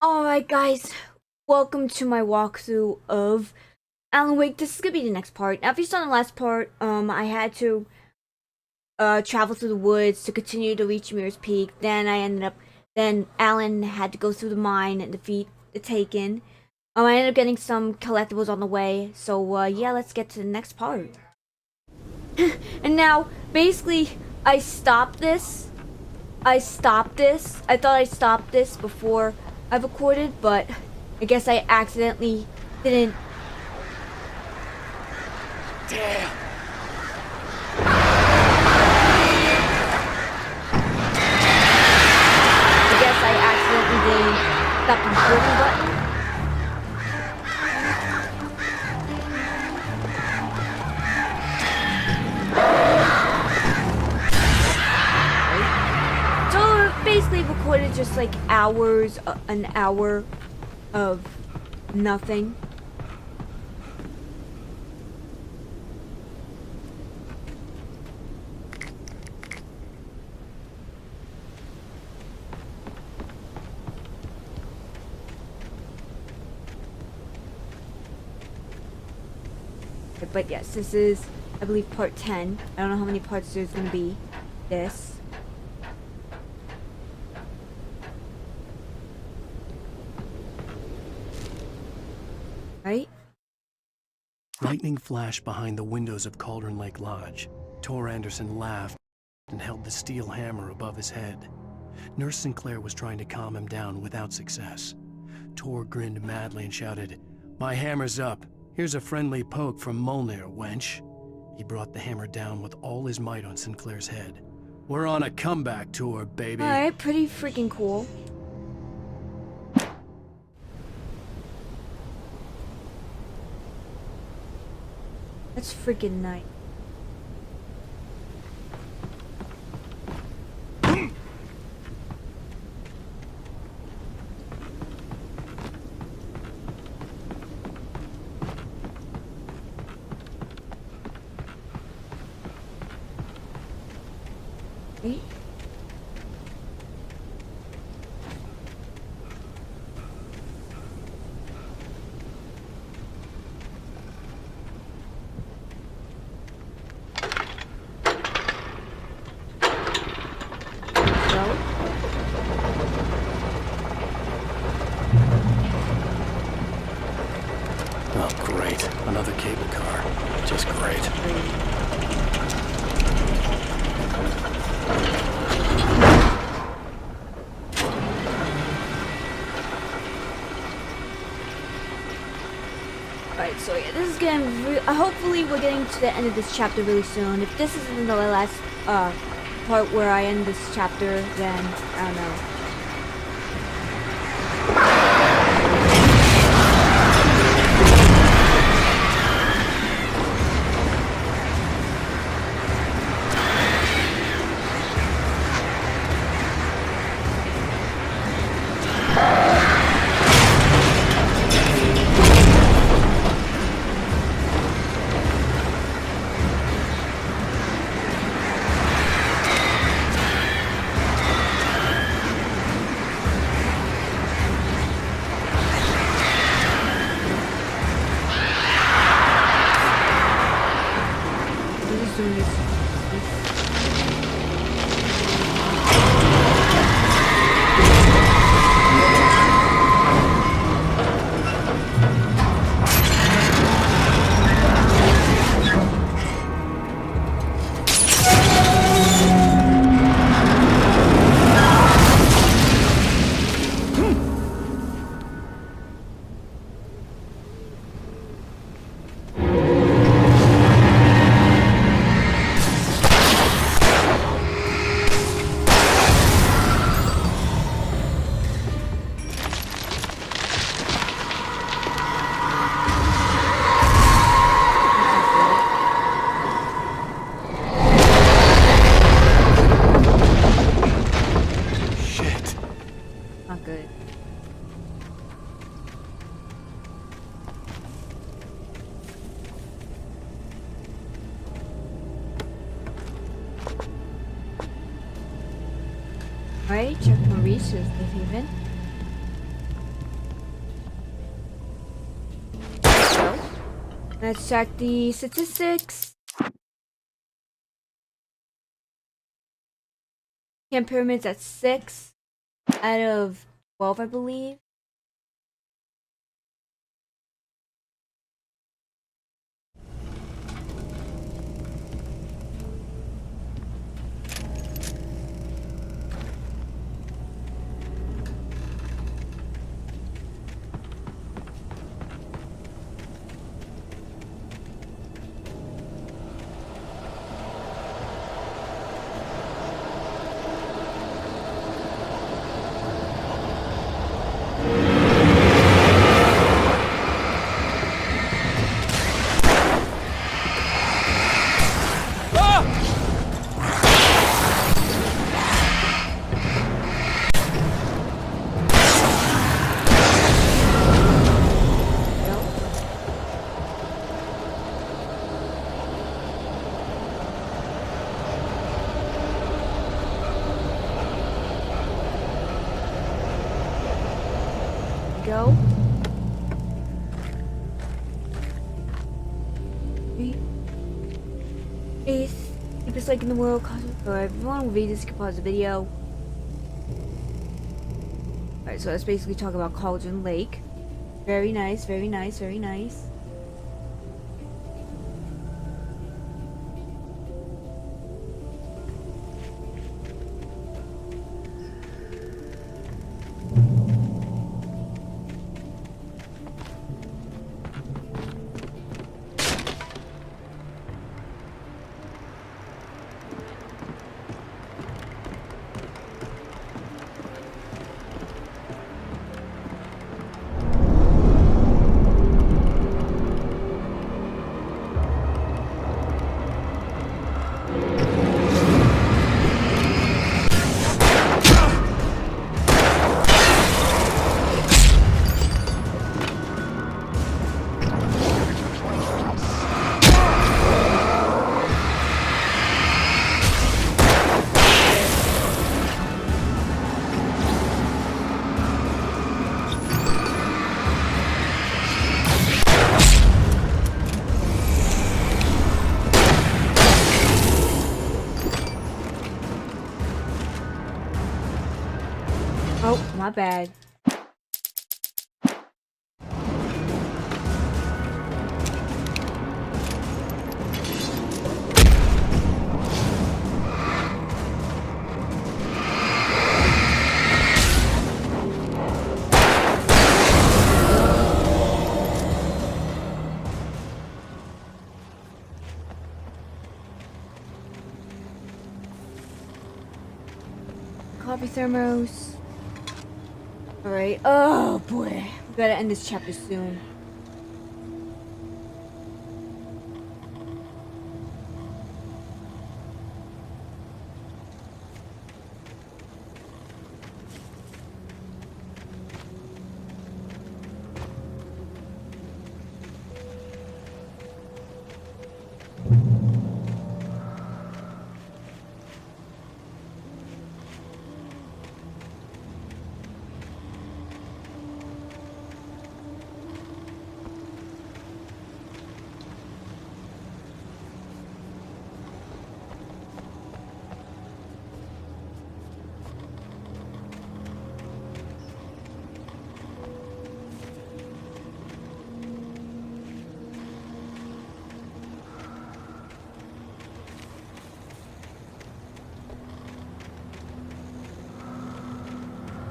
Alright guys, welcome to my walkthrough of Alan Wake. This is gonna be the next part. Now if you saw in the last part, I had to travel through the woods to continue to reach Mirror's Peak. Then Alan had to go through the mine and defeat the Taken. I ended up getting some collectibles on the way, so yeah, let's get to the next part. And now, basically, I thought I stopped this before I recorded, but I guess I accidentally didn't. Damn. I guess I accidentally didn't stop the recording button. So basically recorded just like an hour of nothing. But yes, this is, I believe, part 10. I don't know how many parts there's gonna be. This. Right? Lightning flashed behind the windows of Cauldron Lake Lodge. Tor Anderson laughed and held the steel hammer above his head. Nurse Sinclair was trying to calm him down without success. Tor grinned madly and shouted, "My hammer's up. Here's a friendly poke from Molnir, wench." He brought the hammer down with all his might on Sinclair's head. "We're on a comeback tour, baby." Alright, pretty freaking cool. That's freaking nice. Right? Oh, great. Another cable car. Just great. Alright, so yeah, this is getting hopefully we're getting to the end of this chapter really soon. If this isn't the last part where I end this chapter, then I don't know. Not good. Alright, check Maurice's live even. Let's check the statistics. Camp Pyramids at 6 out of 12, I believe. Go. Eighth, deepest lake in the world. For everyone will read this, you can pause the video. Alright, so let's basically talk about Cauldron Lake. Very nice, very nice, very nice. Oh, my bad. Coffee thermos. Alright. Oh boy. We gotta end this chapter soon.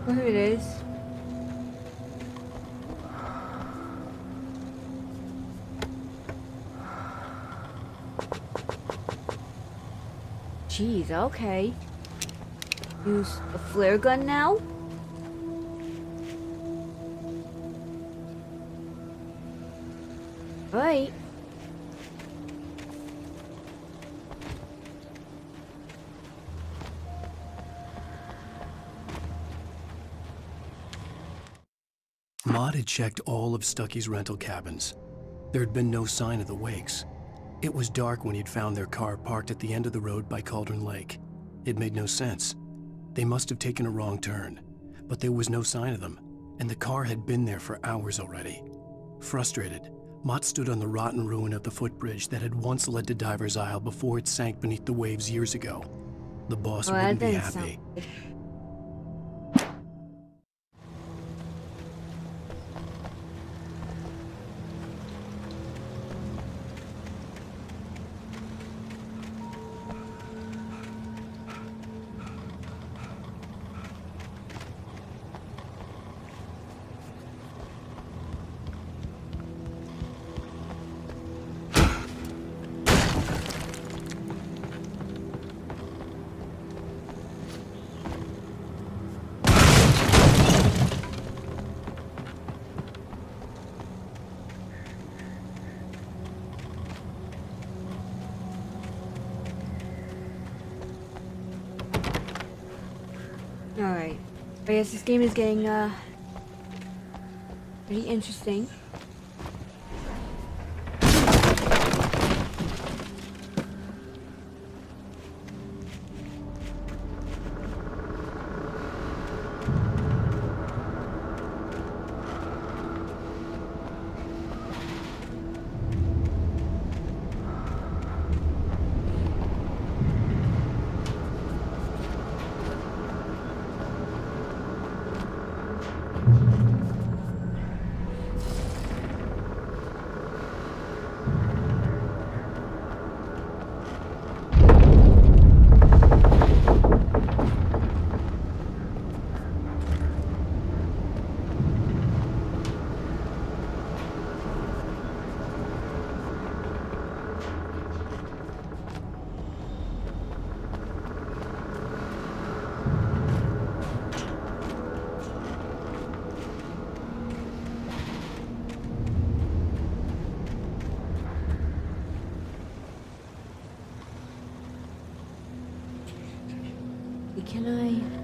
Oh, here it is. Jeez, okay. Use a flare gun now? Right. Maud had checked all of Stucky's rental cabins. There had been no sign of the Wakes. It was dark when he'd found their car parked at the end of the road by Cauldron Lake. It made no sense. They must have taken a wrong turn, but there was no sign of them, and the car had been there for hours already. Frustrated, Mott stood on the rotten ruin of the footbridge that had once led to Diver's Isle before it sank beneath the waves years ago. The boss Oh, that wouldn't be didn't happy. sound good. Alright. I guess this game is getting, pretty interesting. Can I?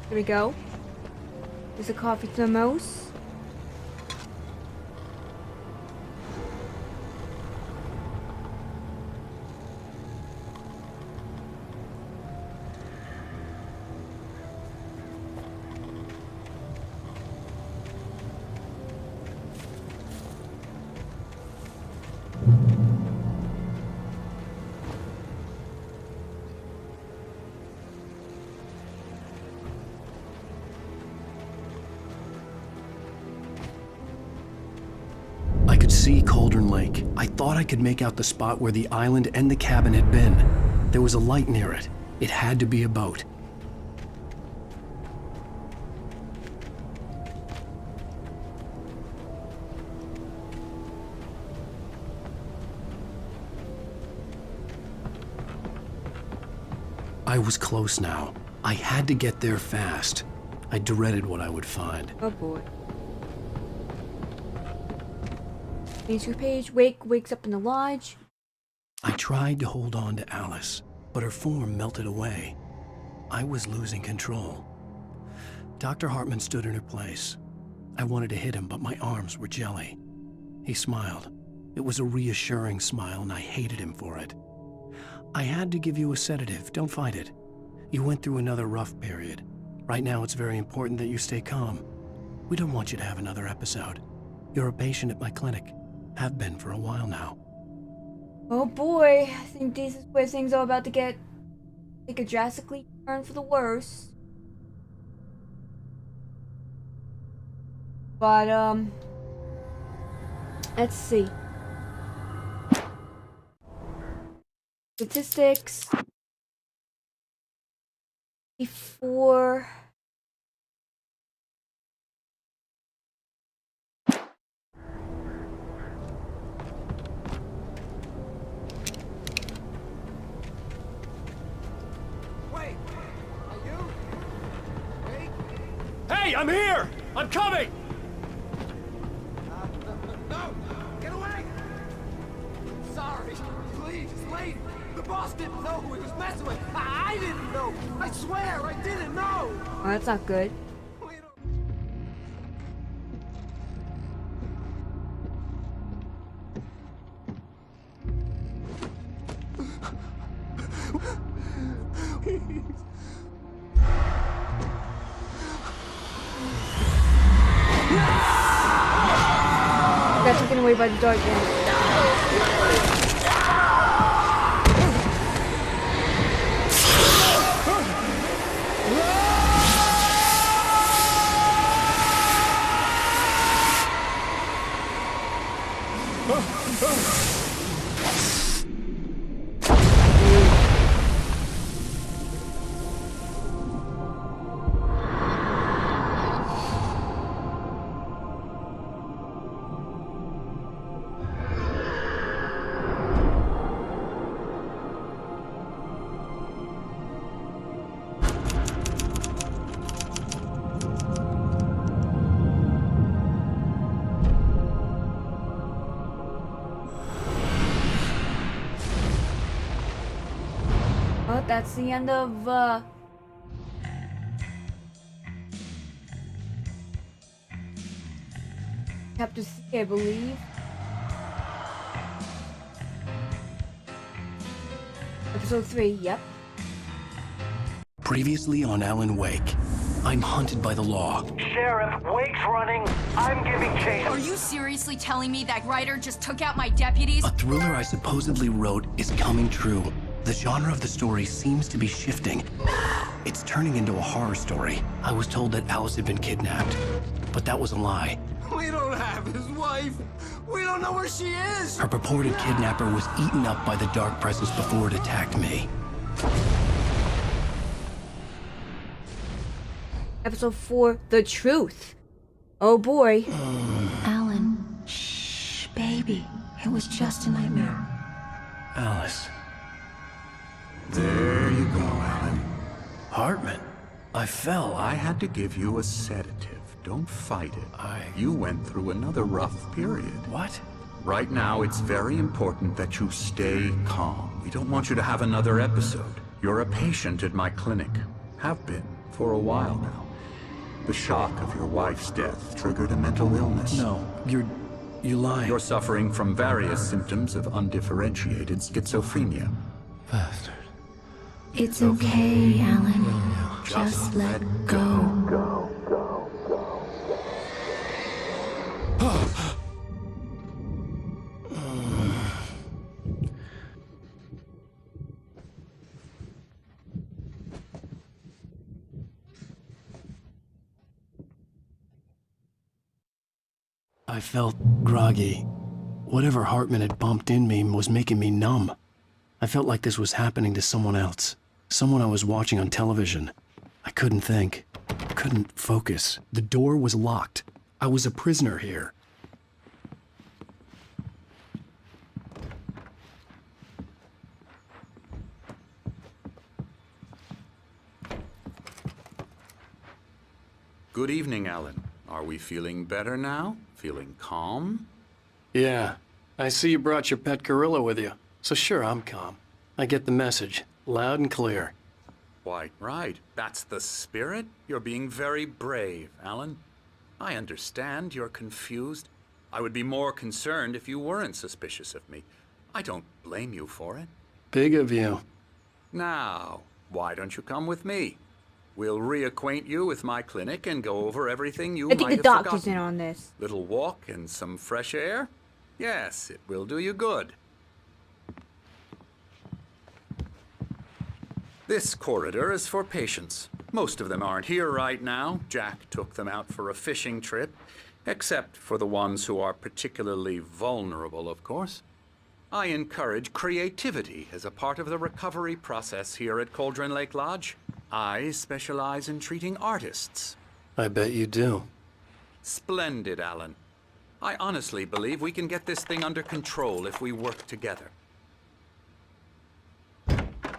There we go. There's a coffee thermos. I could see Cauldron Lake. I thought I could make out the spot where the island and the cabin had been. There was a light near it. It had to be a boat. I was close now. I had to get there fast. I dreaded what I would find. Oh boy. Manuscript page. Wake wakes up in the lodge. I tried to hold on to Alice, but her form melted away. I was losing control. Dr. Hartman stood in her place. I wanted to hit him, but my arms were jelly. He smiled. It was a reassuring smile, and I hated him for it. I had to give you a sedative. Don't fight it. You went through another rough period. Right now, it's very important that you stay calm. We don't want you to have another episode. You're a patient at my clinic. Have been for a while now. Oh boy, I think this is where things are about to take a drastically turn for the worse. But let's see. Statistics. Before. Wait! Are you? Wait! Hey, I'm here! I'm coming! No! Get away! Sorry. Please, it's late. The boss didn't know who he was messing with. I didn't know. I swear, I didn't know. Oh, that's not good. We don't- Got taken away by the darkness. Well, that's the end of chapter 3, I believe. Episode 3, yep. Previously on Alan Wake, I'm hunted by the law. Sheriff, Wake's running. I'm giving chase. Are you seriously telling me that writer just took out my deputies? A thriller I supposedly wrote is coming true. The genre of the story seems to be shifting. It's turning into a horror story. I was told that Alice had been kidnapped, but that was a lie. We don't have his wife. We don't know where she is. Her purported kidnapper was eaten up by the dark presence before it attacked me. Episode 4, The Truth. Oh boy. Alan, shh, baby. It was just a nightmare. Alice. There you go, Alan. Hartman. I fell. I had to give you a sedative. Don't fight it. You went through another rough period. What? Right now, it's very important that you stay calm. We don't want you to have another episode. You're a patient at my clinic. Have been for a while now. The shock of your wife's death triggered a mental illness. No, you lied. You're suffering from various symptoms of undifferentiated schizophrenia. Bastard. It's okay, Alan. Just let go. I felt groggy. Whatever Hartman had bumped in me was making me numb. I felt like this was happening to someone else. Someone I was watching on television. I couldn't think. Couldn't focus. The door was locked. I was a prisoner here. Good evening, Alan. Are we feeling better now? Feeling calm? Yeah, I see you brought your pet gorilla with you. So sure, I'm calm. I get the message, loud and clear. Quite right. That's the spirit. You're being very brave, Alan. I understand you're confused. I would be more concerned if you weren't suspicious of me. I don't blame you for it. Big of you. Now, why don't you come with me? We'll reacquaint you with my clinic and go over everything you I think might the have doctor's forgotten. in on this. Little walk and some fresh air? Yes, it will do you good. This corridor is for patients. Most of them aren't here right now. Jack took them out for a fishing trip, except for the ones who are particularly vulnerable, of course. I encourage creativity as a part of the recovery process here at Cauldron Lake Lodge. I specialize in treating artists. I bet you do. Splendid, Alan. I honestly believe we can get this thing under control if we work together.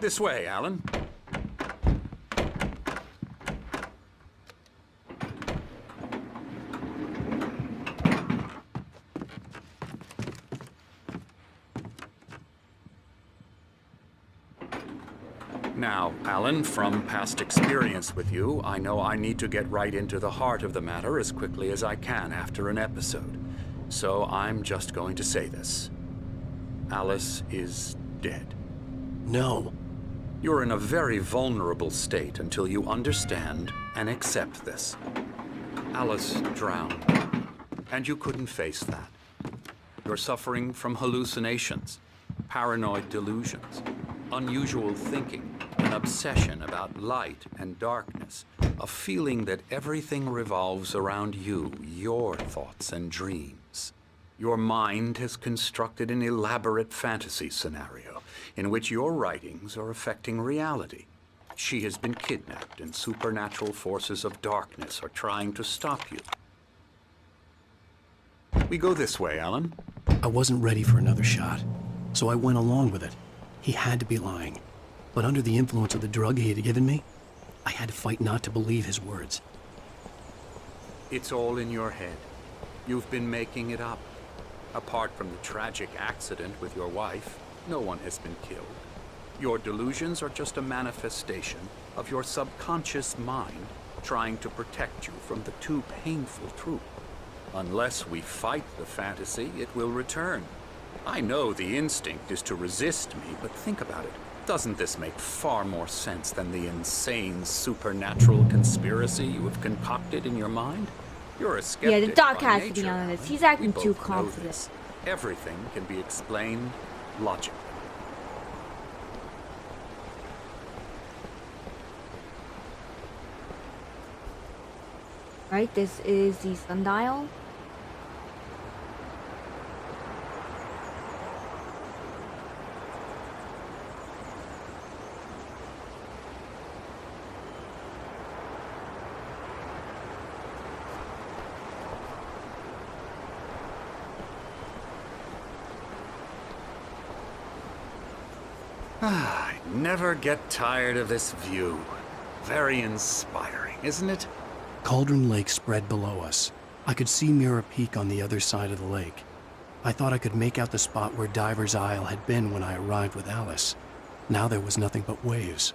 This way, Alan. Now, Alan, from past experience with you, I know I need to get right into the heart of the matter as quickly as I can after an episode. So I'm just going to say this. Alice is dead. No. You're in a very vulnerable state until you understand and accept this. Alice drowned, and you couldn't face that. You're suffering from hallucinations, paranoid delusions, unusual thinking, an obsession about light and darkness, a feeling that everything revolves around you, your thoughts and dreams. Your mind has constructed an elaborate fantasy scenario in which your writings are affecting reality. She has been kidnapped and supernatural forces of darkness are trying to stop you. We go this way, Alan. I wasn't ready for another shot, so I went along with it. He had to be lying. But under the influence of the drug he had given me, I had to fight not to believe his words. It's all in your head. You've been making it up. Apart from the tragic accident with your wife, no one has been killed. Your delusions are just a manifestation of your subconscious mind trying to protect you from the too painful truth. Unless we fight the fantasy, it will return. I know the instinct is to resist me, but think about it. Doesn't this make far more sense than the insane supernatural conspiracy you have concocted in your mind? You're a skeptic. Yeah, the doc by has to be nature, honest. Alan. He's acting We both too know confident. this. Everything can be explained logically. Right, this is the sundial. I never get tired of this view. Very inspiring, isn't it? Cauldron Lake spread below us. I could see Mirror Peak on the other side of the lake. I thought I could make out the spot where Diver's Isle had been when I arrived with Alice. Now there was nothing but waves.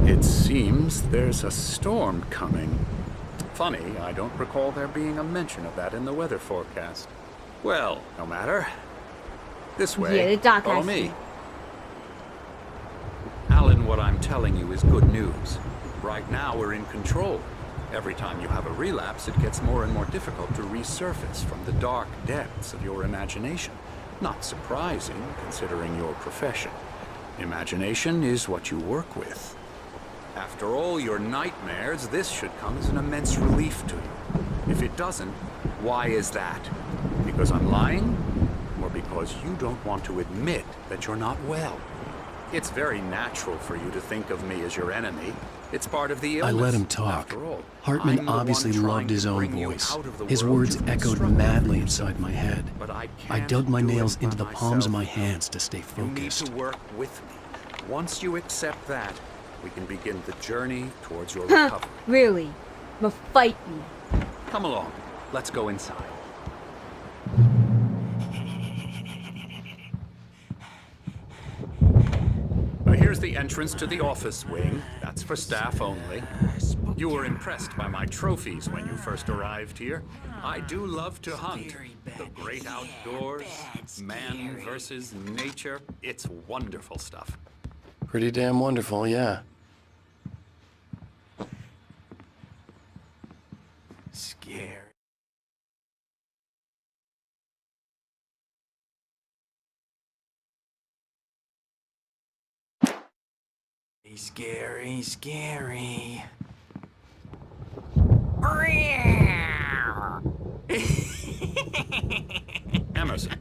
It seems there's a storm coming. Funny, I don't recall there being a mention of that in the weather forecast. Well, no matter. This way. Yeah, the doc Follow has me. to. Alan, what I'm telling you is good news. Right now, we're in control. Every time you have a relapse, it gets more and more difficult to resurface from the dark depths of your imagination. Not surprising, considering your profession. Imagination is what you work with. After all your nightmares, this should come as an immense relief to you. If it doesn't, why is that? Because I'm lying? Or because you don't want to admit that you're not well? It's very natural for you to think of me as your enemy. It's part of the illness. I let him talk. After all, Hartman I'm the one obviously trying loved his to own bring you voice. out of the His world words you've echoed constructed madly for inside yourself. my head. But I I can't dug my do it nails by into the palms of my myself. hands to stay You need focused. to work with me. Once you accept that, we can begin the journey towards your recovery. Really? I'ma fight you. Come along. Let's go inside. Here's the entrance to the office wing. That's for staff only. You were impressed by my trophies when you first arrived here. I do love to hunt. The great outdoors, man versus nature. It's wonderful stuff. Pretty damn wonderful, yeah. Scary. Scary, scary. Emerson.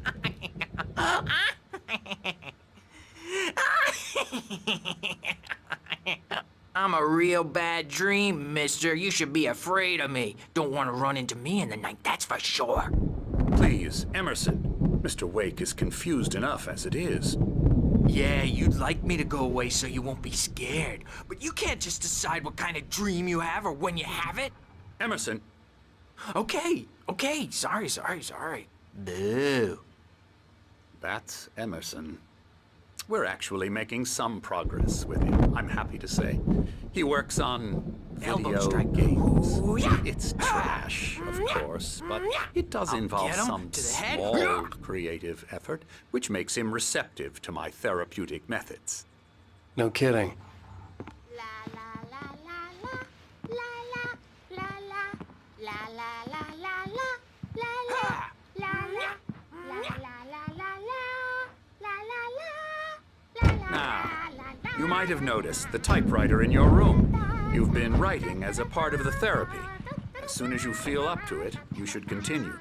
I'm a real bad dream, mister. You should be afraid of me. Don't want to run into me in the night, that's for sure. Please, Emerson. Mr. Wake is confused enough as it is. Yeah, you'd like me to go away so you won't be scared. But you can't just decide what kind of dream you have or when you have it. Emerson. Okay. Sorry. Boo. That's Emerson. We're actually making some progress with him, I'm happy to say. He works on Elbow video strike. games. Ooh, yeah. It's trash, of course, but it does involve get him some to the head. small creative effort, which makes him receptive to my therapeutic methods. No kidding. Now, you might have noticed the typewriter in your room. You've been writing as a part of the therapy. As soon as you feel up to it, you should continue.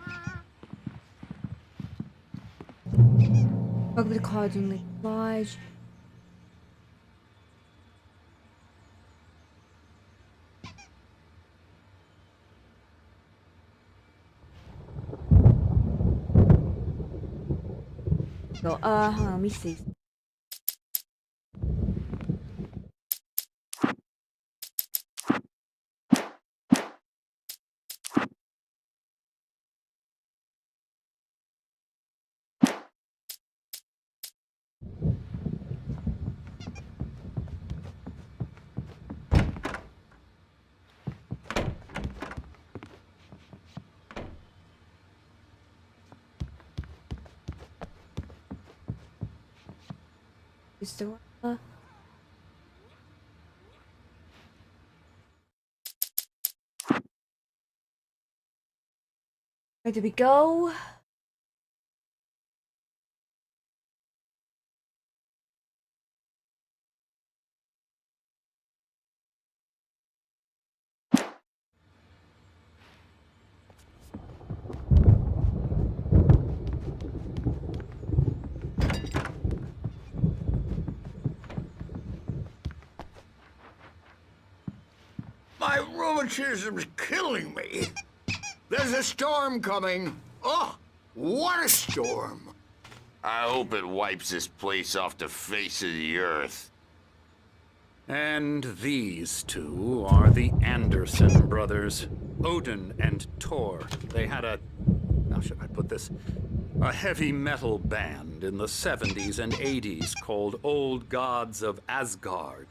Welcome to Cauldron Lake Lodge. So, hold on, let me see. Is there where did we go? My rheumatism's killing me. There's a storm coming. Oh, what a storm. I hope it wipes this place off the face of the earth. And these two are the Anderson brothers, Odin and Tor. They had how should I put this? A heavy metal band in the 70s and 80s called Old Gods of Asgard.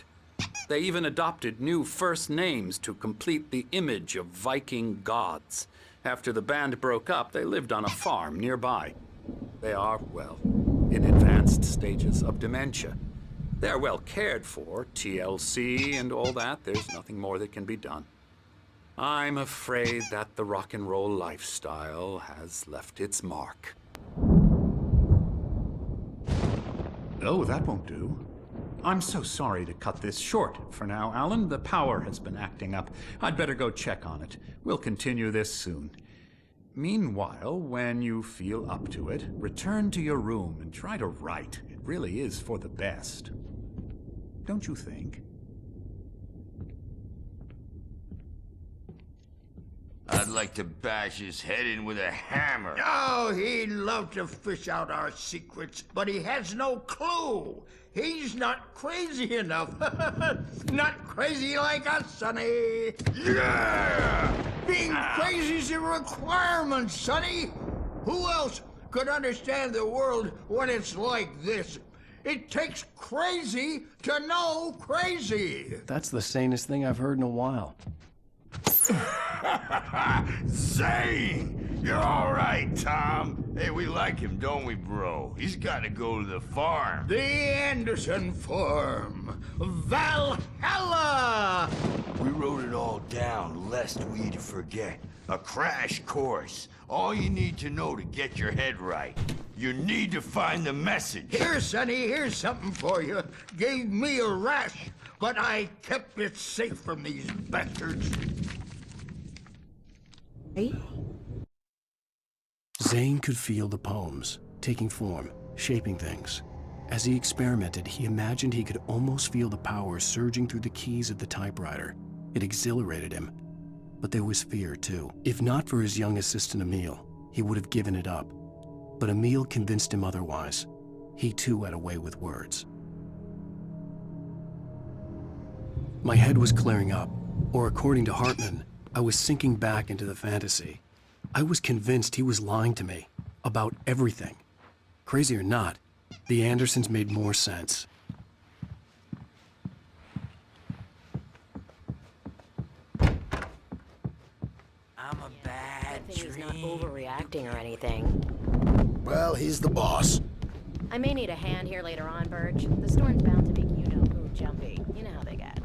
They even adopted new first names to complete the image of Viking gods. After the band broke up, they lived on a farm nearby. They are, well, in advanced stages of dementia. They're well cared for, TLC and all that. There's nothing more that can be done. I'm afraid that the rock and roll lifestyle has left its mark. Oh, that won't do. I'm so sorry to cut this short for now, Alan. The power has been acting up. I'd better go check on it. We'll continue this soon. Meanwhile, when you feel up to it, return to your room and try to write. It really is for the best. Don't you think? I'd like to bash his head in with a hammer. Oh, he'd love to fish out our secrets, but he has no clue. He's not crazy enough. Not crazy like us, Sonny. Yeah! Being crazy's a requirement, Sonny. Who else could understand the world when it's like this? It takes crazy to know crazy. That's the sanest thing I've heard in a while. Zane! You're all right, Tom. Hey, we like him, don't we, bro? He's got to go to the farm. The Anderson Farm. Valhalla! We wrote it all down, lest we forget. A crash course. All you need to know to get your head right. You need to find the message. Here, Sonny, here's something for you. Gave me a rash, but I kept it safe from these bastards. Right? Zane could feel the poems, taking form, shaping things. As he experimented, he imagined he could almost feel the power surging through the keys of the typewriter. It exhilarated him. But there was fear, too. If not for his young assistant Emil, he would have given it up. But Emil convinced him otherwise. He too had a way with words. My head was clearing up, or according to Hartman, I was sinking back into the fantasy. I was convinced he was lying to me about everything. Crazy or not, the Andersons made more sense. I'm a bad He's not dream. overreacting or anything. Well, he's the boss. I may need a hand here later on, Birch. The storm's bound to make you-know-who jumpy. You know how they get.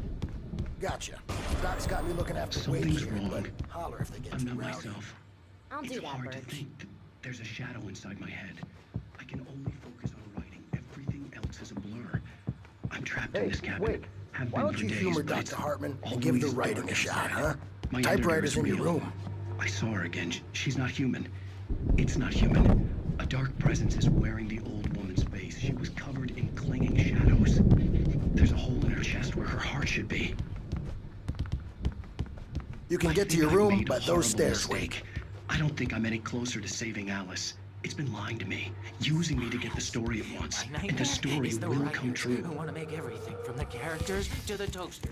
Gotcha. Doc's got me looking after Wade Something's here, wrong. but holler if they get I'm too not rowdy. myself. I'll do It's that, hard to Birch. think that there's a shadow inside my head. I can only focus on writing. Everything else is a blur. I'm trapped in Hey, this cabin. wait. Have Why been don't for you days, humor but it's Dr. Hartman and give the always writing dark a shot, outside. huh? My Typewriter's editor in is your real. room. I saw her again. She's not human. It's not human. A dark presence is wearing the old woman's face. She was covered in clinging shadows. There's a hole in her chest where her heart should be. You can I get to think your I room made a by those horrible stairs, mistake. I don't think I'm any closer to saving Alice. It's been lying to me, using me to get the story it wants, My and the nightmare story is the will writers come true. who want to make everything from the characters to the toaster.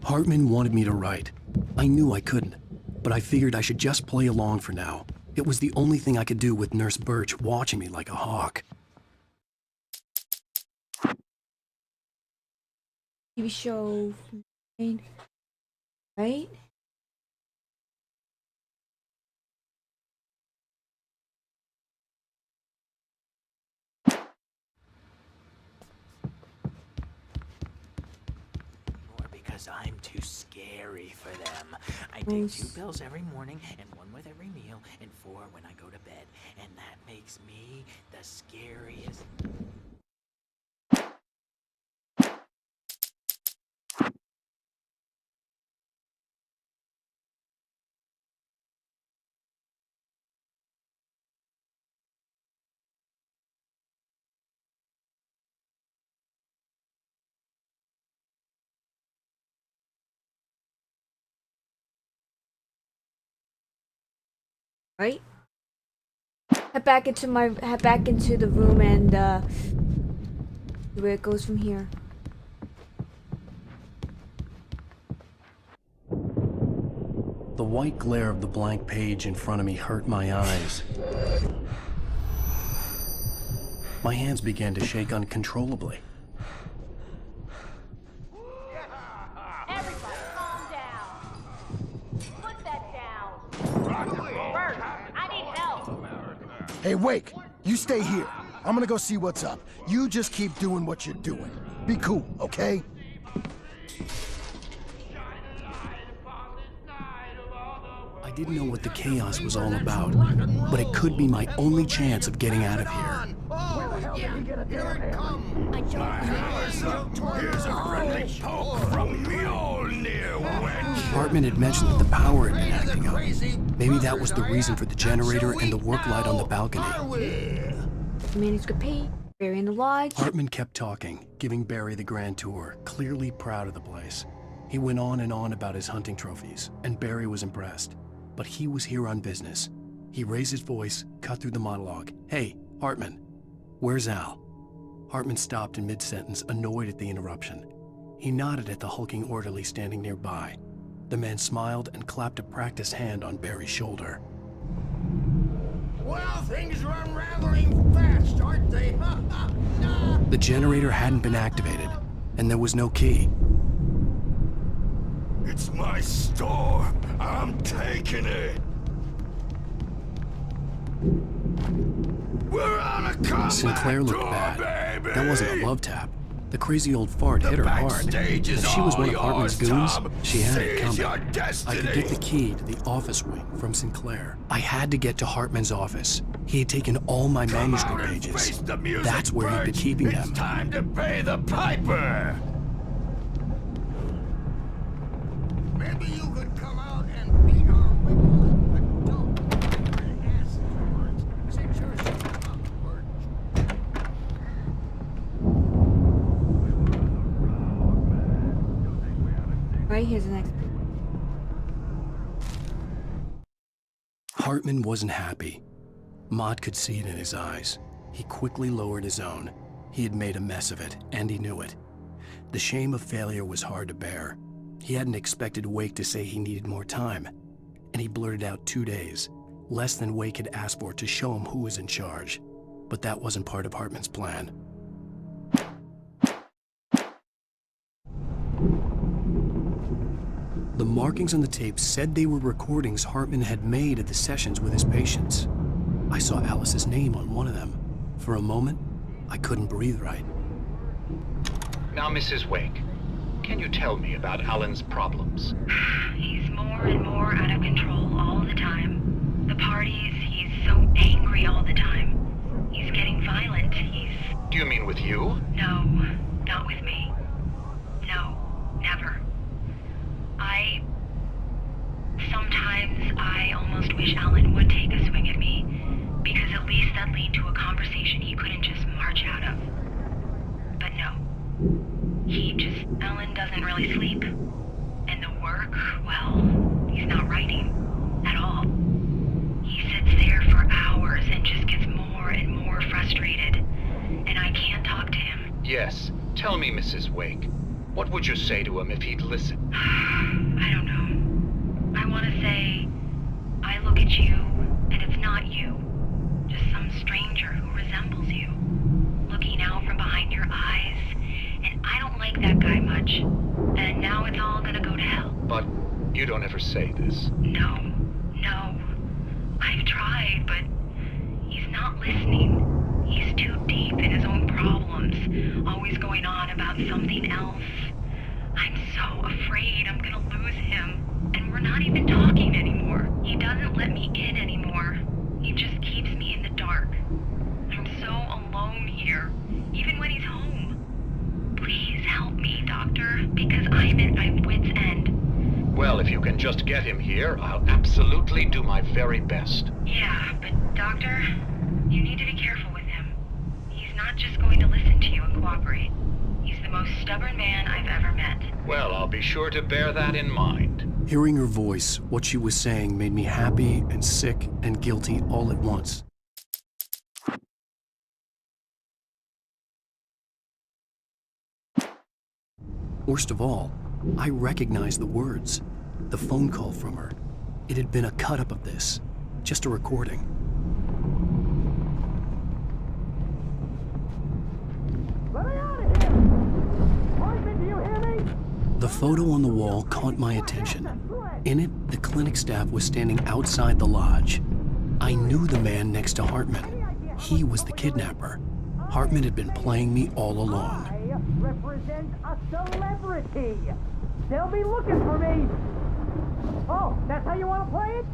Hartman wanted me to write. I knew I couldn't, but I figured I should just play along for now. It was the only thing I could do with Nurse Birch watching me like a hawk. TV show, right? Or because I'm too scary for them. I take 2 pills every morning and 1 with every meal and 4 when I go to bed. And that makes me the scariest. Right? Head back into the room and see where it goes from here. The white glare of the blank page in front of me hurt my eyes. My hands began to shake uncontrollably. Everybody, calm down. Put that down. Birch, I need help. Hey, Wake, you stay here. I'm gonna go see what's up. You just keep doing what you're doing. Be cool, okay? I didn't know what the chaos was all about, but it could be my only chance of getting out of here. Oh, yeah, here it comes. I don't Here's a friendly poke from Mjolnir, wench. Hartman had mentioned that the power had been acting up. Maybe that was the reason for the generator and the work light on the balcony. The manuscript page, Barry in the lodge. Hartman kept talking, giving Barry the grand tour, clearly proud of the place. He went on and on about his hunting trophies, and Barry was impressed. But he was here on business. He raised his voice, cut through the monologue. Hey, Hartman, where's Al? Hartman stopped in mid-sentence, annoyed at the interruption. He nodded at the hulking orderly standing nearby. The man smiled and clapped a practiced hand on Barry's shoulder. Well, things are unraveling fast, aren't they? The generator hadn't been activated, and there was no key. It's my store. I'm taking it. We're on a combat Sinclair looked tour, bad. baby. That wasn't a love tap. The crazy old fart hit her hard. backstage is If she was all one of Hartman's yours, goons, Tom. she had it Seize coming. your I could destiny. get the key to the office wing from Sinclair. I had to get to Hartman's office. He had taken all my Come manuscript out and pages. face the music, That's where he'd been Bert. keeping It's them. time to pay the piper. Maybe you could come out and beat our wiggles, but don't ask for it. Since you're so awkward. Right, here's the next. Hartman wasn't happy. Mott could see it in his eyes. He quickly lowered his own. He had made a mess of it, and he knew it. The shame of failure was hard to bear. He hadn't expected Wake to say he needed more time, and he blurted out 2 days, less than Wake had asked for to show him who was in charge. But that wasn't part of Hartman's plan. The markings on the tape said they were recordings Hartman had made at the sessions with his patients. I saw Alice's name on one of them. For a moment, I couldn't breathe right. Now, Mrs. Wake, can you tell me about Alan's problems? He's more and more out of control all the time. The parties, he's so angry all the time. He's getting violent. Do you mean with you? No, not with me. No, never. Sometimes I almost wish Alan would take a swing at me, because at least that lead to a conversation he couldn't just march out of. But no. Alan doesn't really sleep. And the work, well, he's not writing at all. He sits there for hours and just gets more and more frustrated. And I can't talk to him. Yes. Tell me, Mrs. Wake. What would you say to him if he'd listen? I don't know. I want to say, I look at you, and it's not you. Just some stranger who resembles you. Looking out from behind your eyes, and I don't like that guy much. And now it's all gonna go to hell. But you don't ever say this. No. I've tried, but he's not listening. He's too deep in his own problems, always going on about something else. I'm so afraid I'm gonna lose him. And we're not even talking anymore. He doesn't let me in anymore. He just keeps me in the dark. I'm so alone here, even when he's home. Please help me, Doctor, because I'm at my wit's end. Well, if you can just get him here, I'll absolutely do my very best. Yeah, but Doctor, you need to be careful with him. He's not just going to listen to you and cooperate. He's the most stubborn man I've ever met. Well, I'll be sure to bear that in mind. Hearing her voice, what she was saying made me happy and sick and guilty all at once. Worst of all, I recognized the words. The phone call from her. It had been a cut-up of this. Just a recording. Let me out of here! Hartman, do you hear me? The photo on the wall caught my attention. In it, the clinic staff was standing outside the lodge. I knew the man next to Hartman. He was the kidnapper. Hartman had been playing me all along. I represent a celebrity. They'll be looking for me. Oh, that's how you want to play it?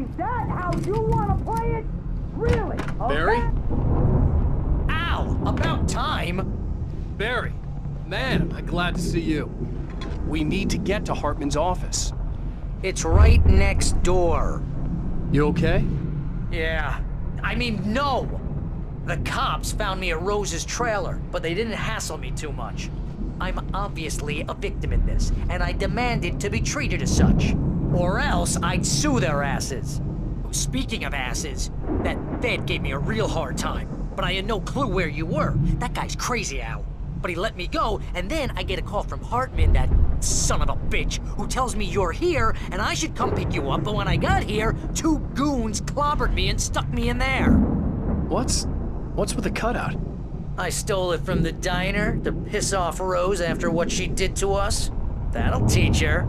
Is that how you want to play it? Really? Barry? Okay. Ow! About time! Barry, man, am I glad to see you. We need to get to Hartman's office. It's right next door. You okay? Yeah. I mean, no! The cops found me at Rose's trailer, but they didn't hassle me too much. I'm obviously a victim in this, and I demanded to be treated as such. Or else I'd sue their asses. speaking of asses, that Fed gave me a real hard time, but I had no clue where you were. That guy's crazy, Al. But he let me go, and then I get a call from Hartman, that son of a bitch, who tells me you're here, and I should come pick you up, but when I got here, 2 goons clobbered me and stuck me in there. What's with the cutout? I stole it from the diner to piss off Rose after what she did to us. That'll teach her.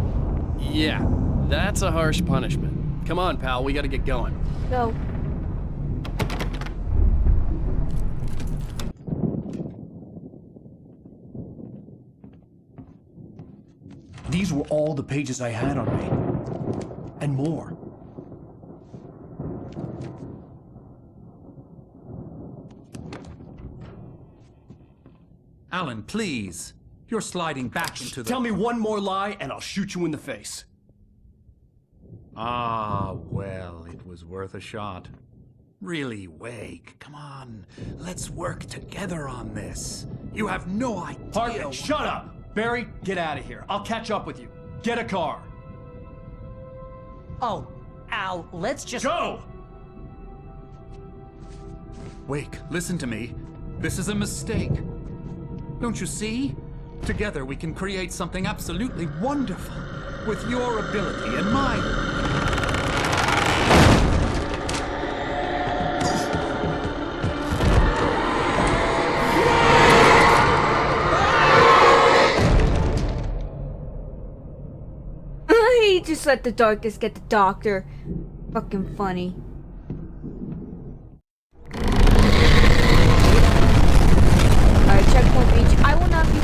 Yeah, that's a harsh punishment. Come on, pal, we gotta get going. Go. These were all the pages I had on me. And more. Alan, please. You're sliding back into the... Tell me one more lie and I'll shoot you in the face. Ah, well, it was worth a shot. Really, Wake, come on. Let's work together on this. You have no idea... Hartman, shut up! Barry, get out of here. I'll catch up with you. Get a car. Oh, Al, let's just... Go! Wake, listen to me. This is a mistake. Don't you see? Together we can create something absolutely wonderful. With your ability and mine. He just let the darkness get the doctor. Fucking funny. Alright, checkpoint reach. I will not be...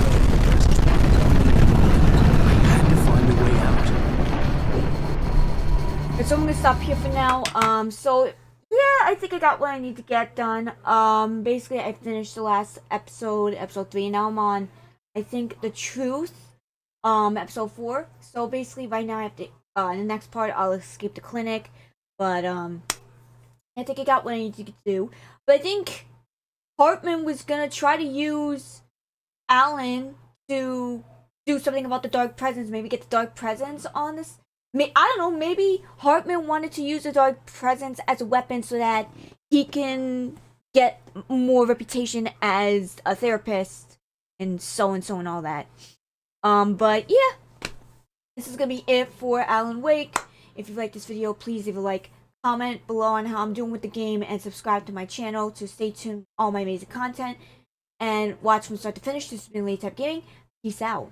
I had to find a way out. So I'm gonna stop here for now. So yeah, I think I got what I need to get done. Basically I finished the last episode, episode 3, and now I'm on, I think, The Truth, episode 4. So basically right now I have to, in the next part I'll escape the clinic, but I think I got what I need to do. But I think Hartman was gonna try to use Alan to do something about the dark presence, maybe get the dark presence on this. I don't know, maybe Hartman wanted to use the dark presence as a weapon so that he can get more reputation as a therapist and so and all that. But yeah, this is gonna be it for Alan Wake. If you like this video, please leave a like, comment below on how I'm doing with the game, and subscribe to my channel to stay tuned with all my amazing content and watch from start to finish. This has been Late Type Gaming. Peace out.